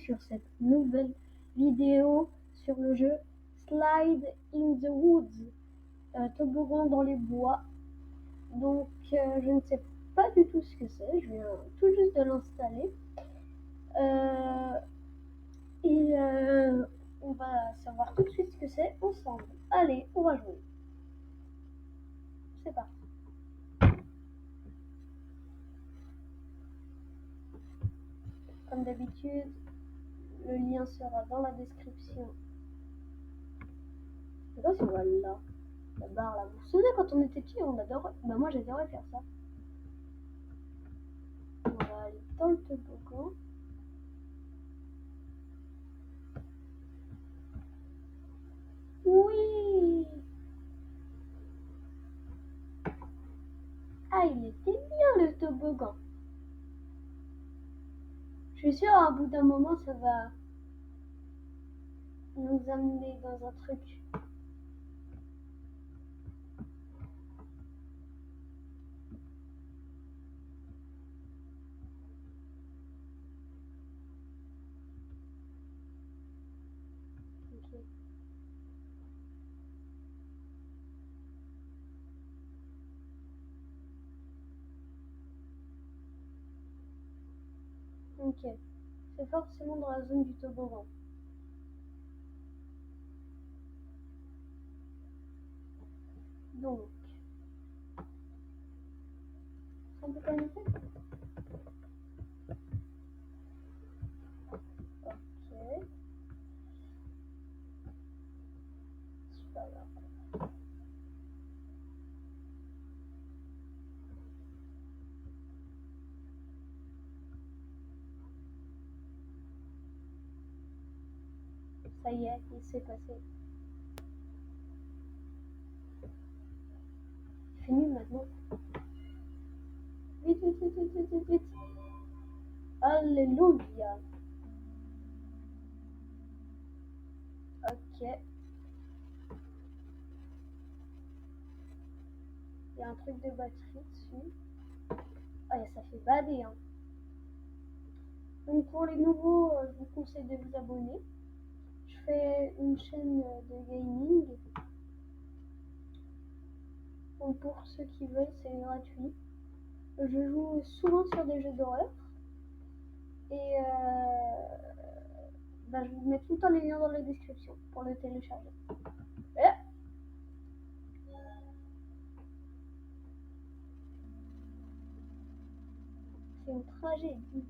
sur cette nouvelle vidéo sur le jeu Slide in the Woods, toboggan dans les bois. Donc je ne sais pas du tout ce que c'est, je viens tout juste de l'installer. On va savoir tout de suite ce que c'est ensemble. Allez, on va jouer. C'est parti. Comme d'habitude, le lien sera dans la description. Je sais pas si on voit là, la barre là. Vous vous souvenez quand on était petit, on adorait. Bah moi j'adorais faire ça. On va aller dans le toboggan. Oui. Ah, il était bien le toboggan. Je suis sûre à un bout d'un moment ça va nous amener dans un truc. Ok. Ok. C'est forcément dans la zone du toboggan. Donc, on peut connecter. Ok. C'est pas grave. Ça y est, il s'est passé. Fini maintenant. Vite, vite, vite, vite, vite, vite. Alléluia. Ok. Il y a un truc de batterie dessus. Ah, ça fait bader, hein. Donc pour les nouveaux, je vous conseille de vous abonner. Je fais une chaîne de gaming. Donc pour ceux qui veulent, c'est gratuit. Je joue souvent sur des jeux d'horreur. Et je vous mets tout le temps les liens dans la description pour le télécharger. C'est une tragédie.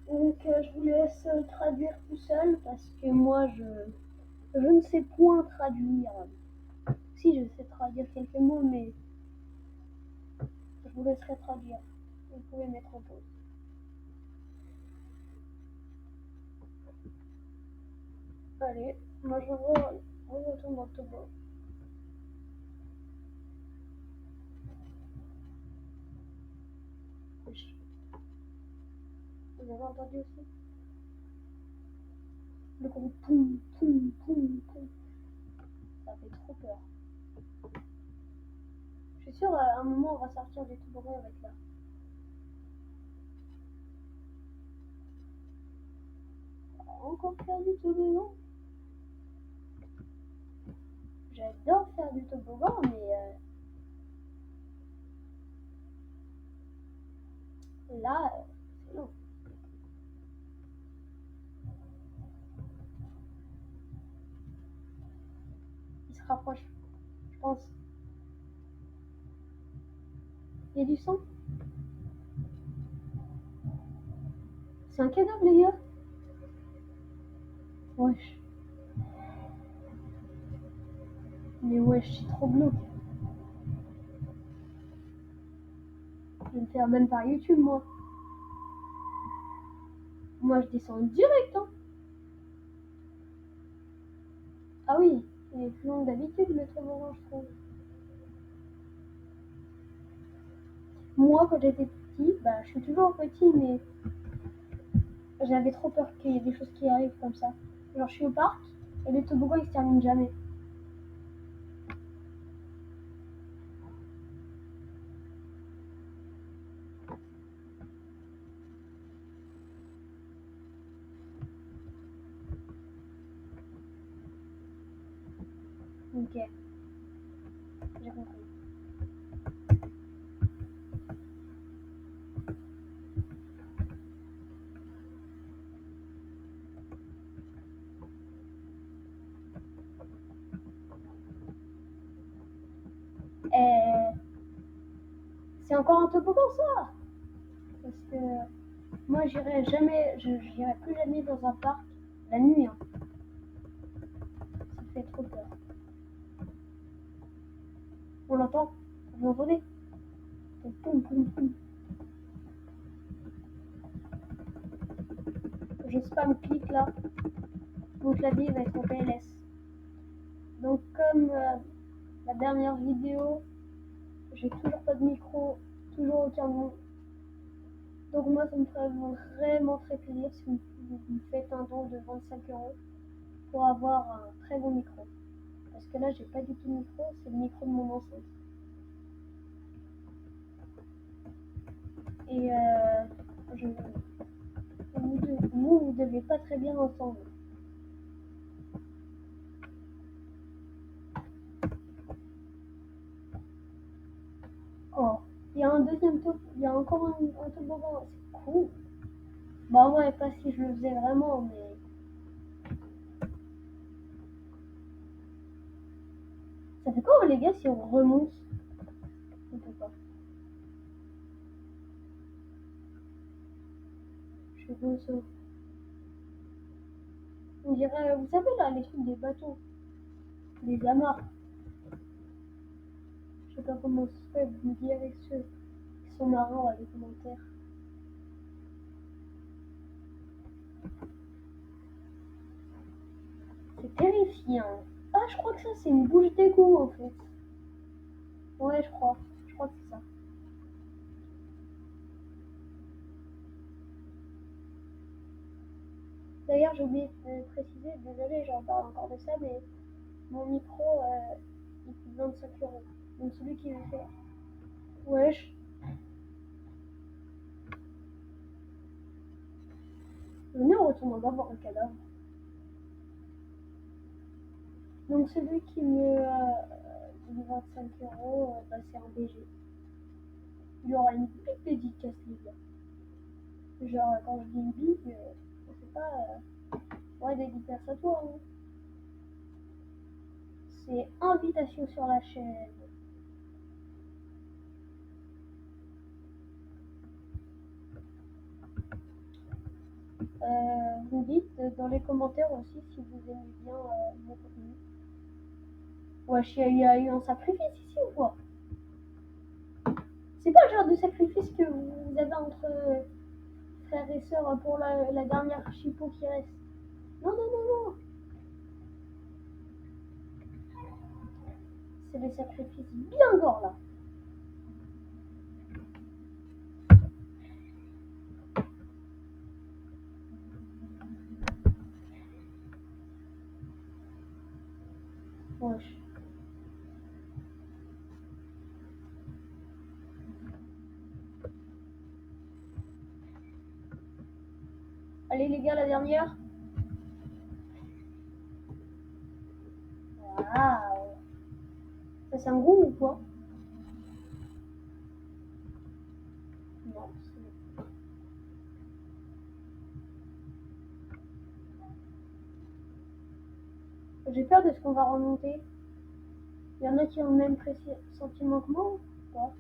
Donc je vous laisse traduire tout seul parce que moi je ne sais point traduire. Si, je sais traduire quelques mots, mais je vous laisserai traduire. Vous pouvez mettre en pause. Allez, moi je retourne dans le toboggan. Vous avez entendu aussi le gros poum, poum, poum, poum. Ça fait trop peur. Je suis sûre, à un moment, on va sortir du toboggan avec là. On va encore faire du toboggan. J'adore faire du toboggan, mais là, c'est long. Il se rapproche, je pense. Il y a du sang. C'est un cadavre, les gars. Wesh. Mais wesh, c'est trop glauque. Je vais me faire même par YouTube, moi. Moi, je descends direct, hein. Ah oui, il est plus long que d'habitude, le toboggan, je trouve. Moi, quand j'étais petit, je suis toujours petit, mais j'avais trop peur qu'il y ait des choses qui arrivent comme ça. Genre, je suis au parc, et le toboggan, il se termine jamais. Ok, j'ai compris. C'est encore un toboggan ça. Parce que moi j'irai jamais, j'irai plus jamais dans un parc la nuit. Hein. Ça fait trop peur. On l'entend? Vous entendez? Poum, poum, poum. Je spam clic là. Mon clavier va être en PLS. Donc comme la dernière vidéo, j'ai toujours pas de micro, toujours aucun nom. Donc moi ça me ferait vraiment très plaisir si vous me faites un don de 25 € pour avoir un très bon micro. Parce que là j'ai pas du tout de micro, c'est le micro de mon enceinte. Et vous devez pas très bien entendre. Oh, il y a un deuxième top, il y a encore un toboggan, c'est cool. Bah ouais, pas si je le faisais vraiment, mais ça fait quoi les gars si on remonte? On peut pas. Je sais pas ça. On dirait, vous savez là, les trucs des bateaux, les amarres. Je sais pas comment ça se fait, vous me direz ceux qui sont marrants dans les commentaires. C'est terrifiant. Ah, je crois que ça c'est une bouche d'égout en fait. Ouais, je crois que c'est ça. D'ailleurs, j'ai oublié de préciser, désolé, j'en parle encore de ça, mais mon micro, il coûte 25 €. Donc celui qui veut faire. Wesh. Venez, on retourne en bas voir un cadavre. Donc celui qui me dit 25 €, bah, c'est un BG. Il aura une big dédicace, les gars. Genre, quand je dis une big, c'est pas. Ouais, dédicace à toi. Hein. C'est invitation sur la chaîne. Vous me dites dans les commentaires aussi si vous aimez bien mon contenu. Wesh, il y a eu un sacrifice ici ou quoi? C'est pas le genre de sacrifice que vous avez entre frères et sœurs pour la dernière chipot qui reste. Non, non, non, non. C'est des sacrifices bien gore là. Wesh. Allez les gars, la dernière. Waouh. Ça c'est un gros ou quoi? Non. J'ai peur de ce qu'on va remonter. Il y en a qui ont le même sentiment que moi ou pas?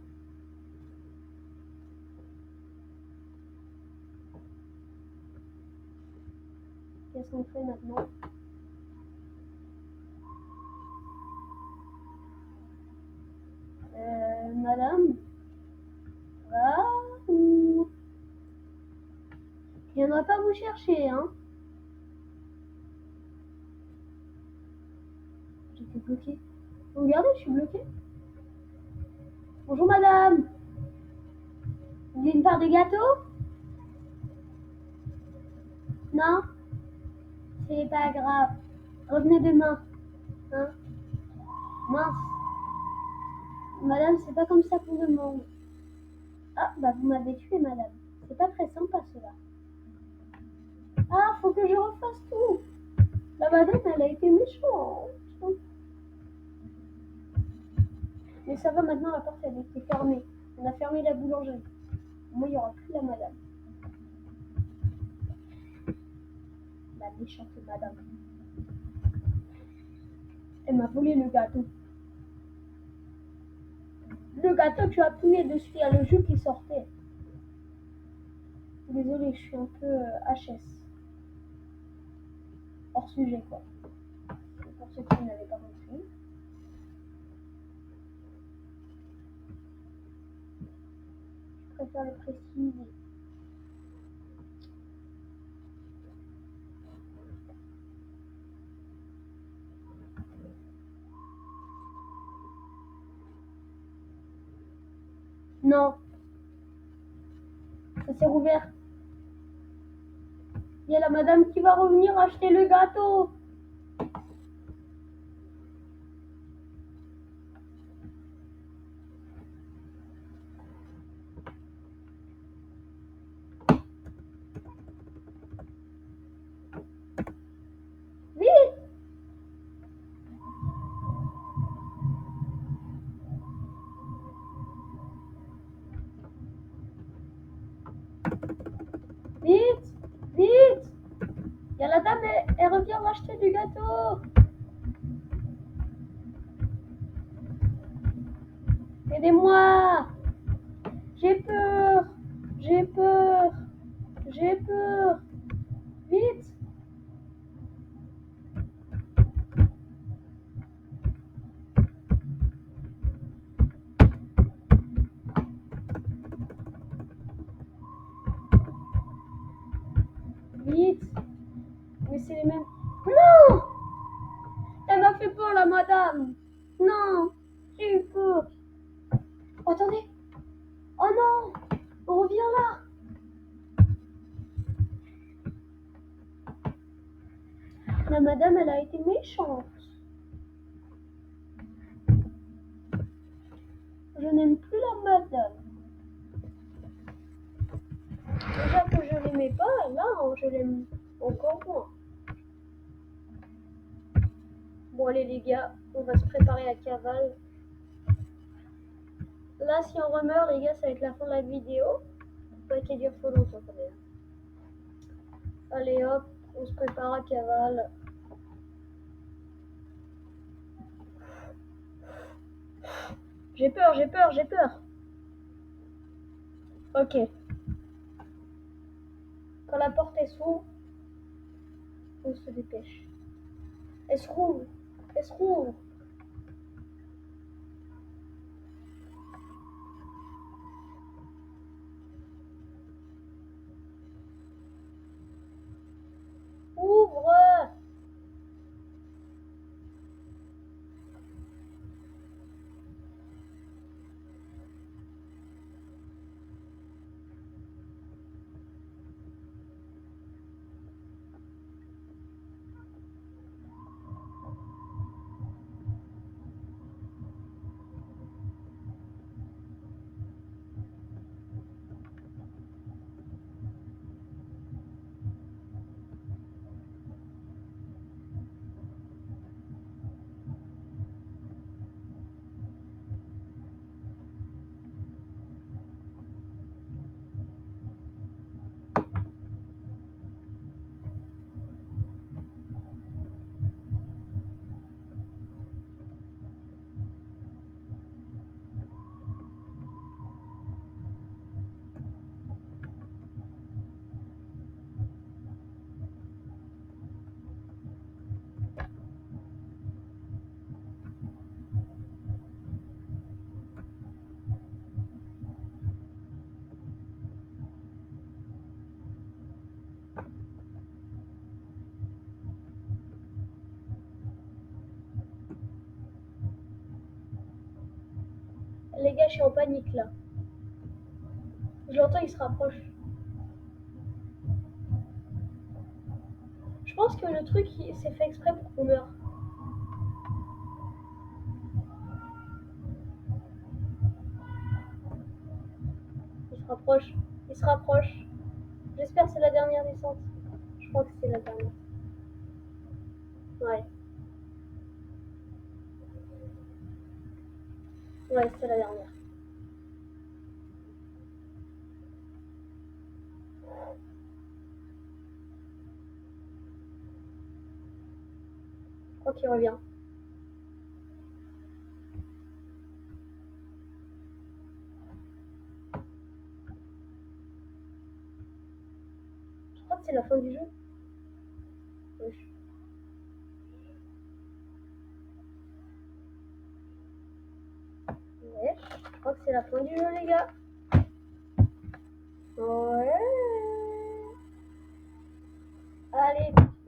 Qu'est-ce qu'on fait maintenant? Madame, va où? Il viendra pas vous chercher, hein? J'étais bloquée. Regardez, je suis bloquée. Bonjour madame. Vous voulez une part de gâteau? Non? C'est pas grave. Revenez demain. Hein? Mince. Madame, c'est pas comme ça qu'on demande. Ah, bah vous m'avez tué, madame. C'est pas très sympa cela. Ah, faut que je refasse tout. La madame, elle a été méchante. Mais ça va maintenant, la porte elle était fermée. On a fermé la boulangerie. Moi, il n'y aura plus la madame. La méchante madame. Elle m'a volé le gâteau. Le gâteau, tu as appuyé dessus, il y a le jus qui sortait. Désolée, je suis un peu HS. Hors sujet, quoi. Pour ceux qui n'avaient pas compris. Je préfère le préciser. Non. Ça s'est rouvert. Il y a la madame qui va revenir acheter le gâteau. Vite. Vite. Vite. Il y a la dame, elle revient racheter du gâteau. Aidez-moi. J'ai peur. J'ai peur. J'ai peur. Vite. Vite. Mais c'est les mêmes. Non. Elle m'a fait peur, la madame. Non. J'ai eu peur. Oh, attendez. Oh non. On revient là. La madame, elle a été méchante. Je n'aime plus la madame. Déjà que je l'aimais pas, là, je l'aime encore moins. Bon, allez, les gars, on va se préparer à cavale. Là, si on remeurt, les gars, ça va être la fin de la vidéo. Pas qu'elle dure trop longtemps, quand même. Allez, hop, on se prépare à cavale. J'ai peur, j'ai peur, j'ai peur. Ok. Quand la porte est s'ouvre, on se dépêche. Elle se rouvre. Elle se rouvre. Ouvre. Les gars, je suis en panique là. Je l'entends, il se rapproche. Je pense que le truc, c'est fait exprès pour qu'on meure. Il se rapproche. Il se rapproche. J'espère que c'est la dernière descente. Je crois que c'est la dernière. Ouais. Ouais, c'est la dernière. Je crois qu'il revient. Je crois que c'est la fin du jeu. Ouais, je crois que c'est la fin du jeu, les gars. Ouais. Allez.